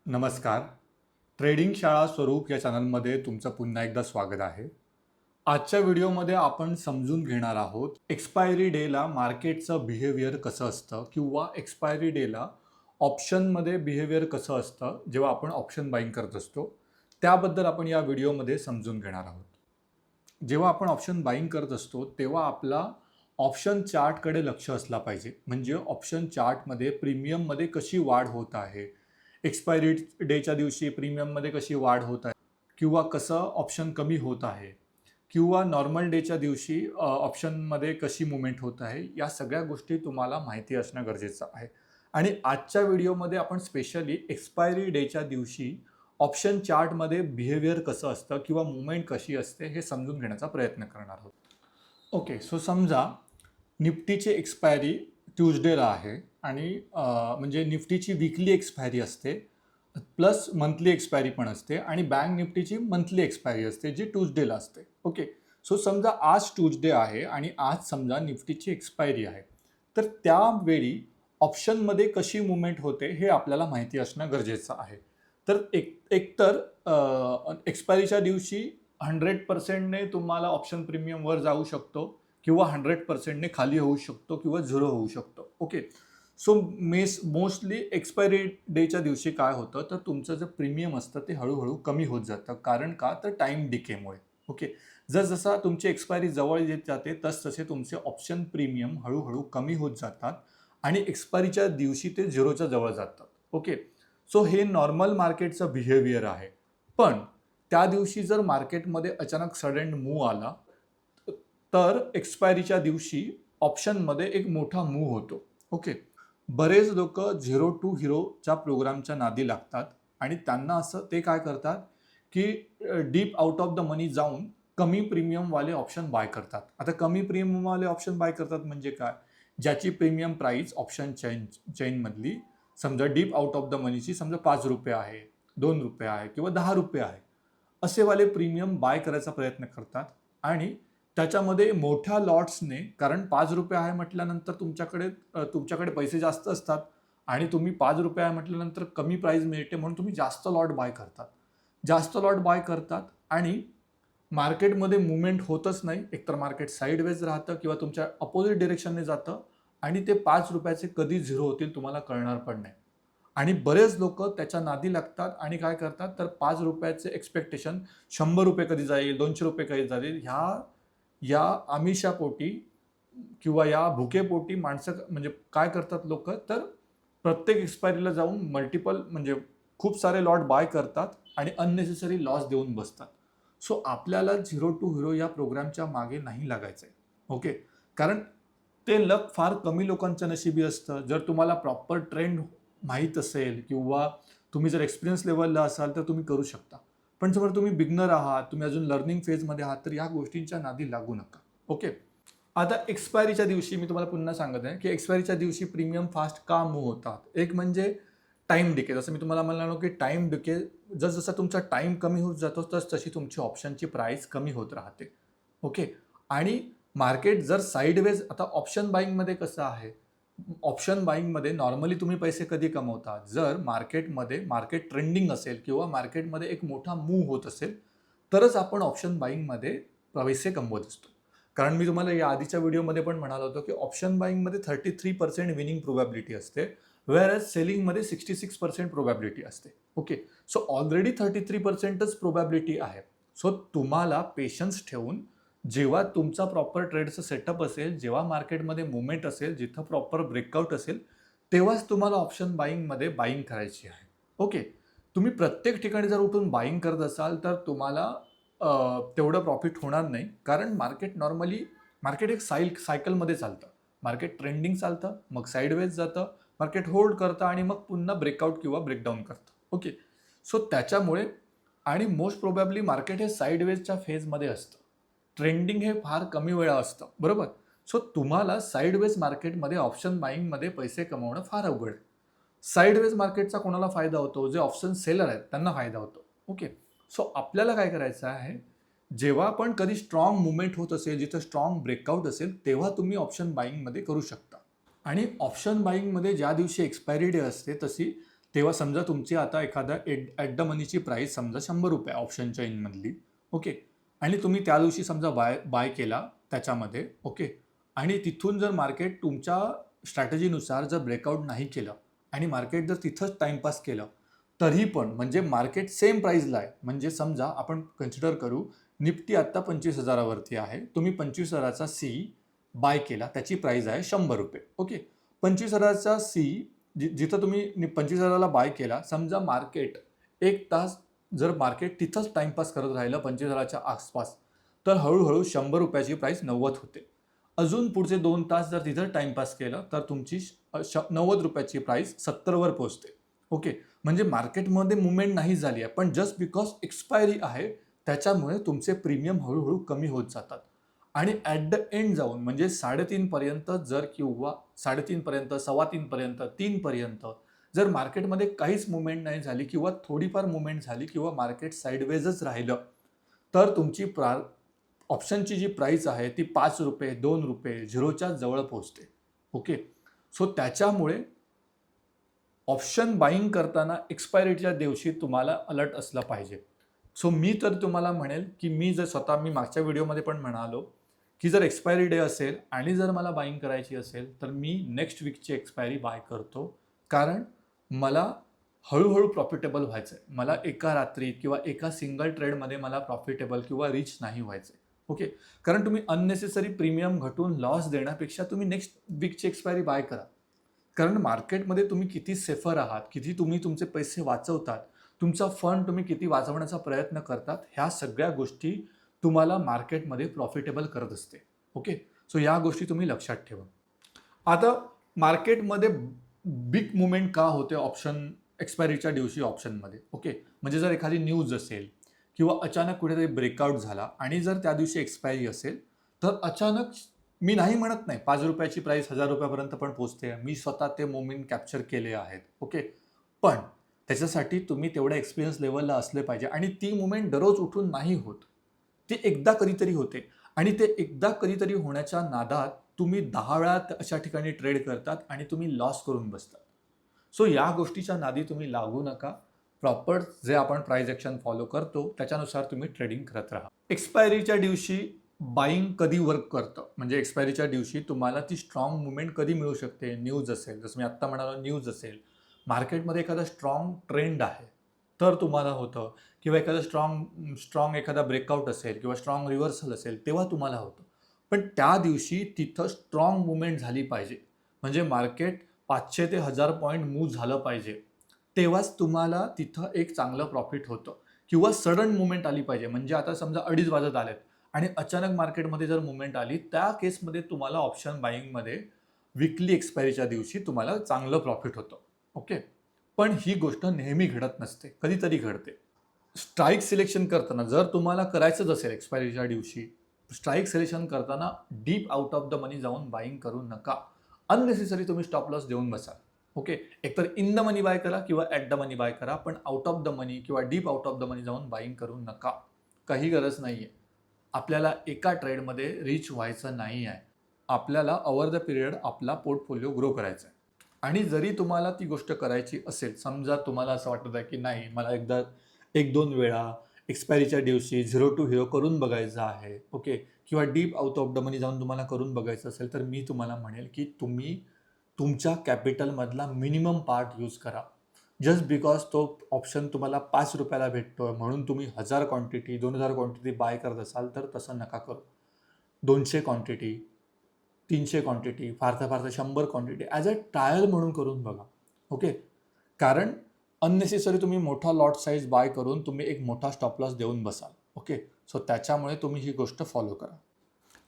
नमस्कार. ट्रेडिंग शाळा स्वरूप या चॅनलमध्ये तुमचं पुन्हा एकदा स्वागत आहे. आजच्या व्हिडिओमध्ये आपण समजून घेणार आहोत एक्सपायरी डेला मार्केटचं बिहेवियर कसं असतं किंवा एक्सपायरी डेला ऑप्शनमध्ये बिहेवियर कसं असतं जेव्हा आपण ऑप्शन बाईंग करत असतो. त्याबद्दल आपण या व्हिडिओमध्ये समजून घेणार आहोत. जेव्हा आपण ऑप्शन बाईंग करत असतो तेव्हा आपला ऑप्शन चार्टकडे लक्ष असला पाहिजे. म्हणजे ऑप्शन चार्टमध्ये प्रीमियममध्ये कशी वाढ होत आहे, एक्सपायरी डेच्या दिवशी प्रीमियममध्ये कशी वाढ होत आहे किंवा कसं ऑप्शन कमी होत आहे किंवा नॉर्मल डेच्या दिवशी ऑप्शनमध्ये कशी मुवमेंट होत आहे, या सगळ्या गोष्टी तुम्हाला माहिती असणं गरजेचं आहे. आणि आजच्या व्हिडिओमध्ये आपण स्पेशली एक्सपायरी डेच्या दिवशी ऑप्शन चार्टमध्ये बिहेवियर कसं असतं किंवा मुवमेंट कशी असते हे समजून घेण्याचा प्रयत्न करणार आहोत. ओके, सो समजा निफ्टीची एक्सपायरी ट्यूजडेला आहे आणि म्हणजे निफ्टीची वीकली एक्सपायरी असते प्लस मंथली एक्सपायरी पण असते आणि बँक निफ्टीची मंथली एक्सपायरी असते जी ट्यूजडेला असते. ओके, सो समजा आज ट्यूजडे आहे आणि आज समजा निफ्टीची एक्सपायरी आहे, तर त्यावेळी ऑप्शनमध्ये कशी मुवमेंट होते हे आपल्याला माहिती असणं गरजेचं आहे. तर एकतर एक्सपायरीच्या दिवशी 100%ने तुम्हाला ऑप्शन प्रीमियम वर जाऊ शकतो किंवा 100%ने खाली होऊ शकतो किंवा 0 होऊ शकतो. ओके, सो मोस्टली एक्सपायरी डेच्या दिवशी काय होतं तर तुमचं जे प्रीमियम असतं ते हळूहळू कमी होत जातं. कारण का, तर टाईम डिकेमुळे. ओके, जसजसा तुमची एक्सपायरी जवळ येत जाते तसतसे तुमचे ऑप्शन प्रीमियम हळूहळू कमी होत जातात आणि एक्सपायरीच्या दिवशी ते 0च्या जवळ जातात. ओके, सो हे नॉर्मल मार्केटचं बिहेवियर आहे. पण त्या दिवशी जर मार्केटमध्ये अचानक सडन मूव्ह आला तर एक्सपायरीच्या दिवशी ऑप्शनमध्ये एक मोठा मूव्ह होतो. ओके, बरेच लोक झिरो टू हिरोच्या प्रोग्रामच्या नादी लागतात आणि त्यांना असं ते काय करतात की डीप आउट ऑफ द मनी जाऊन कमी प्रीमियमवाले ऑप्शन बाय करतात. आता कमी प्रीमियमवाले ऑप्शन बाय करतात म्हणजे काय, ज्याची प्रीमियम प्राईस ऑप्शन चेनमधली समजा डीप आउट ऑफ द मनीची समजा ₹5 आहे, ₹2 आहे किंवा ₹10 आहे, असेवाले प्रीमियम बाय करायचा प्रयत्न करतात. आणि त्याच्यामध्ये मोठ्या लॉट्सने, कारण ₹5 आहे म्हटल्यानंतर तुमच्याकडे पैसे जास्त असतात आणि तुम्ही ₹5 आहे म्हटल्यानंतर कमी प्राईस मिळते म्हणून तुम्ही जास्त लॉट बाय करतात आणि मार्केटमध्ये मुवमेंट होतच नाही. एकतर मार्केट साईडवेज राहतं किंवा तुमच्या अपोजिट डिरेक्शनने जातं आणि ते ₹5चे कधी 0 होतील तुम्हाला कळणार पण नाही. आणि बरेच लोक त्याच्या नादी लागतात आणि काय करतात तर ₹5चे एक्सपेक्टेशन ₹100 कधी जाईल, ₹200 कधी जाईल, या आमिषापोटी किंवा या भुकेपोटी माणसं म्हणजे काय करतात लोक, तर प्रत्येक एक्सपायरीला जाऊन मल्टिपल म्हणजे खूप सारे लॉट बाय करतात आणि अननेसेसरी लॉस देऊन बसतात. सो आपल्याला झिरो टू हिरो या प्रोग्रामच्या मागे नाही लागायचं आहे. ओके, कारण ते लक फार कमी लोकांच्या नशिबी असतं. जर तुम्हाला प्रॉपर ट्रेंड माहीत असेल किंवा तुम्ही जर एक्सपिरियन्स लेवलला असाल तर तुम्ही करू शकता. पण जर तुम्ही बिगनर आहात, तुम्ही अजून लर्निंग फेजमध्ये आहात, तर या गोष्टींच्या नादी लागू नका. ओके, आता एक्सपायरीच्या दिवशी मी तुम्हाला पुन्हा सांगत आहे की एक्सपायरीच्या दिवशी प्रीमियम फास्ट का मूव्ह होतात. एक म्हणजे टाईम डिके. जसं मी तुम्हाला म्हणालो की टाईम डिके, जसजसा तुमचा टाईम कमी होत जातो तशी तुमची ऑप्शनची प्राईस कमी होत राहते. ओके, आणि मार्केट जर साईडवेज, आता ऑप्शन बाईंगमध्ये कसं आहे, ऑप्शन बाईंगमध्ये नॉर्मली तुम्ही पैसे कधी कमवता, जर मार्केट ट्रेंडिंग असेल किंवा मार्केटमध्ये एक मोठा मूव्ह होत असेल तरच आपण ऑप्शन बाईंगमध्ये पैसे कमवत असतो. कारण मी तुम्हाला या आधीच्या व्हिडिओमध्ये पण म्हणालो होतो की ऑप्शन बाईंगमध्ये 33% विनिंग प्रोबॅबिलिटी असते, वेअरएज सेलिंगमध्ये 66% प्रोबॅबिलिटी असते. ओके, सो ऑलरेडी 33%च प्रोबॅबिलिटी आहे. सो तुम्हाला पेशन्स ठेवून जेव्हा तुमचा प्रॉपर ट्रेडचं सेटअप असेल, जेव्हा मार्केटमध्ये मुवमेंट असेल, जिथं प्रॉपर ब्रेकआउट असेल, तेव्हाच तुम्हाला ऑप्शन बाईंगमध्ये बाईंग करायची आहे. ओके, तुम्ही प्रत्येक ठिकाणी जर उठून बाईंग करत असाल तर तुम्हाला तेवढं प्रॉफिट होणार नाही. कारण मार्केट एक सायकलमध्ये चालतं. मार्केट ट्रेंडिंग चालतं, मग साईडवेज जातं, मार्केट होल्ड करतं आणि मग पुन्हा ब्रेकआउट किंवा ब्रेकडाऊन करतं. ओके, सो त्याच्यामुळे आणि मोस्ट प्रोबॅबली मार्केट हे साईडवेजच्या फेजमध्ये असतं. ट्रेंडिंग हे फार कमी वेळा असतं, बरोबर. सो तुम्हाला साईडवेज मार्केटमध्ये ऑप्शन बाईंगमध्ये पैसे कमवणं फार अवघड आहे. साईडवेज मार्केटचा कोणाला फायदा होतो, जे ऑप्शन सेलर आहेत त्यांना फायदा होतो. ओके, सो आपल्याला काय करायचं आहे, जेव्हा पण कधी स्ट्रॉंग मुवमेंट होत असेल, जिथं स्ट्रॉंग ब्रेकआउट असेल, तेव्हा तुम्ही ऑप्शन बाईंगमध्ये करू शकता. आणि ऑप्शन बाईंगमध्ये ज्या दिवशी एक्सपायरी डे असते तेव्हा समजा तुमची आता एखादा ॲट द मनीची प्राईस समजा 100 रुपये ऑप्शनच्या इनमधली, ओके. आणि तुम्ही त्या दिवशी समजा बाय केला त्याच्यामध्ये, ओके. आणि तिथून जर मार्केट तुमच्या स्ट्रॅटेजीनुसार जर ब्रेकआउट नाही केलं आणि मार्केट जर तिथंच टाइमपास केलं, तरी पण म्हणजे मार्केट सेम प्राईजला आहे. म्हणजे समजा आपण कन्सिडर करू निफ्टी आत्ता 25,000वरती आहे. तुम्ही 25,000चा सी बाय केला, त्याची प्राईस आहे 100 रुपये, ओके. 25,000चा सी जिथं तुम्ही 25,000ला बाय केला, समजा मार्केट 1 तास जर मार्केट तिथंच टाइमपास करत राहिलं 25,000च्या आसपास, तर हळूहळू 100 रुपयाची प्राईस 90 होते. अजून पुढचे 2 तास जर तिथं टाइमपास केलं तर तुमची 90 रुपयाची प्राईस 70वर पोहोचते, ओके. म्हणजे मार्केटमध्ये मुवमेंट नाही झाली आहे, पण जस्ट बिकॉज एक्सपायरी आहे त्याच्यामुळे तुमचे प्रीमियम हळूहळू कमी होत जातात. आणि ॲट द एंड जाऊन म्हणजे 3.5 पर्यंत जर किंवा 3.5 पर्यंत, 3.15 पर्यंत, 3 पर्यंत जर मार्केटमध्ये काहीच मुवमेंट नाही झाली किंवा थोडीफार मुवमेंट झाली किंवा मार्केट साईडवेजच राहिलं, तर तुमची ऑप्शनची जी प्राईस आहे ती 5 रुपये, 2 रुपये, 0च्या जवळ पोहोचते, ओके. सो त्याच्यामुळे ऑप्शन बाईंग करताना एक्सपायरीच्या दिवशी तुम्हाला अलर्ट असलं पाहिजे. सो मी तर तुम्हाला म्हणेल की मी मागच्या व्हिडिओमध्ये पण म्हणालो की जर एक्सपायरी डे असेल आणि जर मला बाईंग करायची असेल तर मी नेक्स्ट वीकची एक्सपायरी बाय करतो, कारण मला हळूहळू प्रॉफिटेबल व्हायचं आहे. मला एका रात्रीत किंवा एका सिंगल ट्रेडमध्ये मला प्रॉफिटेबल किंवा रिच नाही व्हायचं आहे, ओके. कारण तुम्ही अननेसेसरी प्रीमियम घटून लॉस देण्यापेक्षा तुम्ही नेक्स्ट वीकची एक्सपायरी बाय करा. कारण मार्केटमध्ये तुम्ही किती सेफर आहात, किती तुम्ही तुमचे पैसे वाचवतात, तुमचा फंड तुम्ही किती वाचवण्याचा प्रयत्न करतात, ह्या सगळ्या गोष्टी तुम्हाला मार्केटमध्ये प्रॉफिटेबल करत असते, ओके. सो या गोष्टी तुम्ही लक्षात ठेवा. आता मार्केटमध्ये बिग मुवमेंट का होते ऑप्शन एक्सपायरीच्या दिवशी ऑप्शनमध्ये, ओके. म्हणजे जर एखादी न्यूज असेल किंवा अचानक कुठेतरी ब्रेकआउट झाला आणि जर त्या दिवशी एक्सपायरी असेल, तर अचानक मी नाही म्हणत नाही 5 रुपयाची प्राईस 1000 रुपयापर्यंत पण पोहोचते. मी स्वतः ते मोमेंट कॅप्चर केले आहेत, ओके. पण त्याच्यासाठी तुम्ही तेवढ्या एक्सपिरियन्स लेवलला असले पाहिजे आणि ती मुवमेंट दररोज उठून नाही होत. ती एकदा कधीतरी होते आणि ते एकदा कधीतरी होण्याच्या नादात तुम्ही 10 वेळा अशा ठिकाणी ट्रेड करतात आणि तुम्ही लॉस करून बसतात. सो या गोष्टीच्या नादी तुम्ही लागू नका. प्रॉपर जे आपण प्राइस ॲक्शन फॉलो करतो त्याच्यानुसार तुम्ही ट्रेडिंग करत राहा. एक्सपायरीच्या दिवशी बाईंग कधी वर्क करतं, म्हणजे एक्सपायरीच्या दिवशी तुम्हाला ती स्ट्रॉंग मुवमेंट कधी मिळू शकते. न्यूज असेल, जसं मी आत्ता म्हणालो न्यूज असेल, मार्केटमध्ये एखादा स्ट्रॉंग ट्रेंड आहे तर तुम्हाला होतं, किंवा एखादा स्ट्रॉंग एखादा ब्रेकआउट असेल किंवा स्ट्रॉंग रिव्हर्सल असेल तेव्हा तुम्हाला होतं. पण त्या दिवशी तिथं स्ट्रॉंग मुवमेंट झाली पाहिजे, म्हणजे मार्केट 500 ते 1000 पॉईंट मूव्ह झालं पाहिजे, तेव्हाच तुम्हाला तिथं एक चांगलं प्रॉफिट होतं. किंवा सडन मुवमेंट आली पाहिजे, म्हणजे आता समजा 2:30 वाजत आलेत आणि अचानक मार्केटमध्ये जर मुवमेंट आली, त्या केसमध्ये तुम्हाला ऑप्शन बाईंगमध्ये विकली एक्सपायरीच्या दिवशी तुम्हाला चांगलं प्रॉफिट होतं, ओके. पण ही गोष्ट नेहमी घडत नसते, कधीतरी घडते. स्ट्राईक सिलेक्शन करताना जर तुम्हाला करायचंच असेल एक्सपायरीच्या दिवशी, स्ट्राईक सिलेक्शन करताना डीप आउट ऑफ द मनी जाऊन बाईंग करू नका. अननेसेसरी तुम्ही स्टॉप लॉस देऊन बसाल, ओके. एकतर इन द मनी बाय करा किंवा ॲट द मनी बाय करा, पण आउट ऑफ द मनी किंवा डीप आउट ऑफ द मनी जाऊन बाईंग करू नका. काही गरज नाही आहे. आपल्याला एका ट्रेडमध्ये रिच व्हायचं नाही आहे. आपल्याला ओव्हर द पिरियड आपला पोर्टफोलिओ ग्रो करायचा आहे. आणि जरी तुम्हाला ती गोष्ट करायची असेल, समजा तुम्हाला असं वाटत आहे की नाही मला एकदा 1-2 वेळा एक्सपायरीच्या दिवशी 0 to hero करून बघायचं आहे, ओके, किंवा डीप आउट ऑफ द मनी जाऊन तुम्हाला करून बघायचं असेल, तर मी तुम्हाला म्हणेल की तुम्ही तुमच्या कॅपिटलमधला मिनिमम पार्ट यूज करा. जस्ट बिकॉज तो ऑप्शन तुम्हाला 5 रुपयाला भेटतोय म्हणून तुम्ही 1000 क्वांटिटी 2000 क्वांटिटी बाय करत असाल तर तसं नका करू. 200 क्वांटिटी, 300 क्वांटिटी, फार तर 100 क्वांटिटी ॲज अ ट्रायल म्हणून करून बघा, ओके. कारण अननेसेसरी तुम्ही मोठा लॉट साईज बाय करून तुम्ही एक मोठा स्टॉप लॉस देऊन बसाल, ओके. सो त्याच्यामुळे तुम्ही ही गोष्ट फॉलो करा.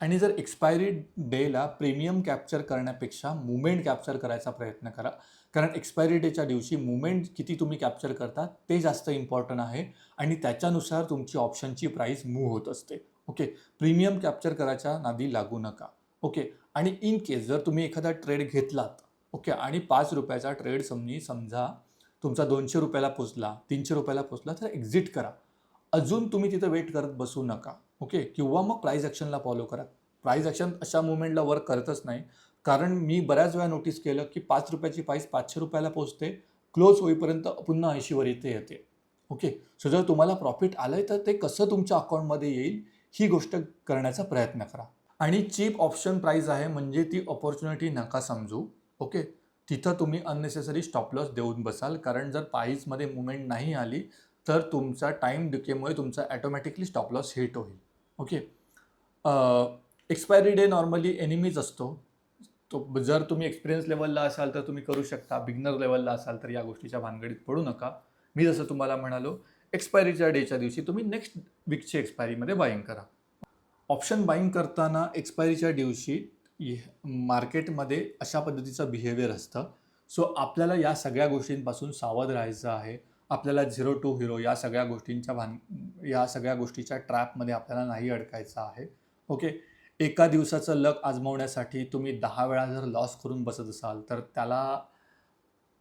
आणि जर एक्सपायरी डेला प्रीमियम कॅप्चर करण्यापेक्षा मुवमेंट कॅप्चर करायचा प्रयत्न करा, कारण एक्सपायरी डेच्या दिवशी मुवमेंट किती तुम्ही कॅप्चर करता ते जास्त इम्पॉर्टंट आहे आणि त्याच्यानुसार तुमची ऑप्शनची प्राईस मूव्ह होत असते, ओके. प्रीमियम कॅप्चर करायच्या नादी लागू नका, ओके. आणि इन केस जर तुम्ही एखादा ट्रेड घेतलात, ओके, आणि 5 रुपयाचा ट्रेड समजा तुमचा 200 रुपयाला पोचला, 300 रुपयाला पोचला, तर एक्झिट करा. अजून तुम्ही तिथं वेट करत बसू नका, ओके. किंवा मग प्राइस ॲक्शनला फॉलो करा. प्राइस ॲक्शन अशा मुवमेंटला वर्क करतच नाही, कारण मी बऱ्याच वेळा नोटीस केलं की 5 रुपयाची प्राईस 500 रुपयाला पोचते क्लोज होईपर्यंत पुन्हा 80वर येते. ओके. सो जर तुम्हाला प्रॉफिट आलंय तर ते कसं तुमच्या अकाउंटमध्ये येईल ही गोष्ट करण्याचा प्रयत्न करा. आणि चीप ऑप्शन प्राइस आहे म्हणजे ती अपॉर्च्युनिटी नका समजू. ओके. तिथं तुम्ही अननेसेसरी स्टॉप लॉस देऊन बसाल, कारण जर प्राईसमध्ये मुवमेंट नाही आली तर तुमचा टाईम डिकेमुळे तुमचा ॲटोमॅटिकली स्टॉप लॉस हिट होईल. Okay. Expiry day normally enemies असतो. तो जर तुम्ही एक्सपिरियन्स लेवलला असाल तर तुम्ही करू शकता, बिगनर लेवलला असाल तर या गोष्टीच्या भानगडीत पडू नका. मी जसं तुम्हाला म्हणालो, एक्सपायरीच्या डेच्या दिवशी तुम्ही नेक्स्ट वीकची एक्सपायरीमध्ये बाईंग करा. ऑप्शन बाईंग करताना एक्सपायरीच्या दिवशी मार्केटमध्ये अशा पद्धतीचं बिहेवियर असतं. सो आपल्याला या सगळ्या गोष्टींपासून सावध राहायचं आहे. आपल्याला झिरो टू हिरो या सगळ्या गोष्टीच्या ट्रॅपमध्ये आपल्याला नाही अडकायचं आहे. ओके. एका दिवसाचं लक आजमावण्यासाठी तुम्ही 10 वेळा जर लॉस करून बसत असाल तर त्याला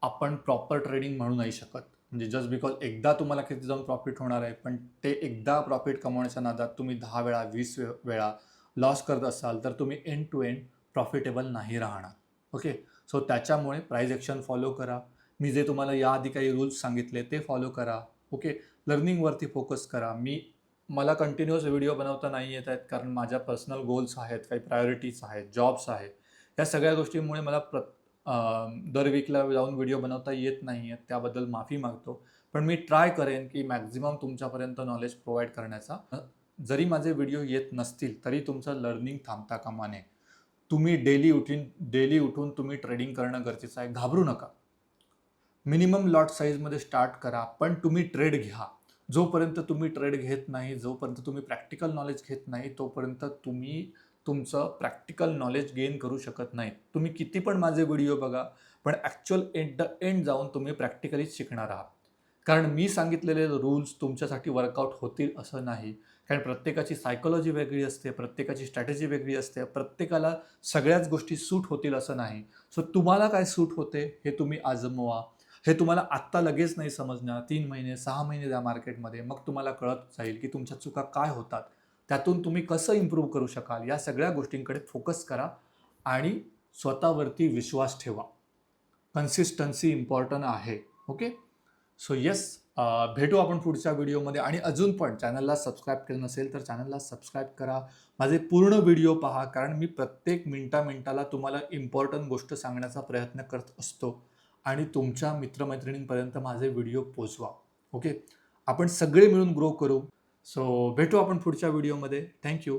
आपण प्रॉपर ट्रेडिंग म्हणू नाही शकत. म्हणजे जस्ट बिकॉज एकदा तुम्हाला किती जाऊन प्रॉफिट होणार आहे, पण ते एकदा प्रॉफिट कमवण्याच्या नादात तुम्ही 10 वेळा 20 वेळा लॉस करत असाल तर तुम्ही एंड टू एंड प्रॉफिटेबल नाही राहणार. ओके. सो त्याच्यामुळे प्राइस ॲक्शन फॉलो करा. मी जे तुम्हाला याआधी काही रूल्स सांगितले ते फॉलो करा. ओके. लर्निंगवरती फोकस करा. मला कंटिन्युअस व्हिडिओ बनवता नाही येत आहेत, कारण माझ्या पर्सनल गोल्स आहेत, काही प्रायोरिटीज आहेत, जॉब्स आहेत. या सगळ्या गोष्टींमुळे मला दर वीकला जाऊन व्हिडिओ बनवता येत नाही आहेत. त्याबद्दल माफी मागतो. पण मी ट्राय करेन की मॅक्झिमम तुमच्यापर्यंत नॉलेज प्रोव्हाइड करण्याचा. जरी माझे व्हिडिओ येत नसतील तरी तुमचं लर्निंग थांबता कामा नये. तुम्ही डेली उठून तुम्ही ट्रेडिंग करणं गरजेचं आहे. घाबरू नका. मिनिमम लॉट साईजमध्ये स्टार्ट करा, पण तुम्ही ट्रेड घ्या. जोपर्यंत तुम्ही ट्रेड घेत नाही, जोपर्यंत तुम्ही प्रॅक्टिकल नॉलेज घेत नाही, तोपर्यंत तुम्ही तुमचं प्रॅक्टिकल नॉलेज गेन करू शकत नाही. तुम्ही किती पण माझे व्हिडिओ बघा, पण ॲक्च्युअल एट द एंड जाऊन तुम्ही प्रॅक्टिकलीच शिकणार आहात. कारण मी सांगितलेले रूल्स तुमच्यासाठी वर्कआउट होतील असं नाही. कारण प्रत्येकाची सायकोलॉजी वेगळी असते, प्रत्येकाची स्ट्रॅटेजी वेगळी असते, प्रत्येकाला सगळ्याच गोष्टी सूट होतील असं नाही. सो तुम्हाला काय सूट होते हे तुम्ही आजमवा. हे तुम्हाला आत्ता लगेच नाही समजणार. 3 महिने 6 महिने द्या मार्केटमध्ये, मग तुम्हाला कळत जाईल की तुमच्या चुका काय होतात, त्यातून तुम्ही कसं इम्प्रूव्ह करू शकाल. या सगळ्या गोष्टींकडे फोकस करा आणि स्वतःवरती विश्वास ठेवा. कन्सिस्टन्सी इम्पॉर्टंट आहे. ओके. सो येस, भेटू आपण पुढच्या व्हिडिओमध्ये. आणि अजून पण चॅनलला सबस्क्राईब केलं नसेल तर चॅनलला सबस्क्राईब करा. माझे पूर्ण व्हिडिओ पहा, कारण मी प्रत्येक मिनिटाला तुम्हाला इम्पॉर्टंट गोष्ट सांगण्याचा प्रयत्न करत असतो आणि तुमच्या मित्रमैत्रिणींपर्यंत माझे व्हिडिओ पोचवा. ओके. आपण सगळे मिळून ग्रो करू. सो भेटू आपण पुढच्या व्हिडिओमध्ये. थँक्यू.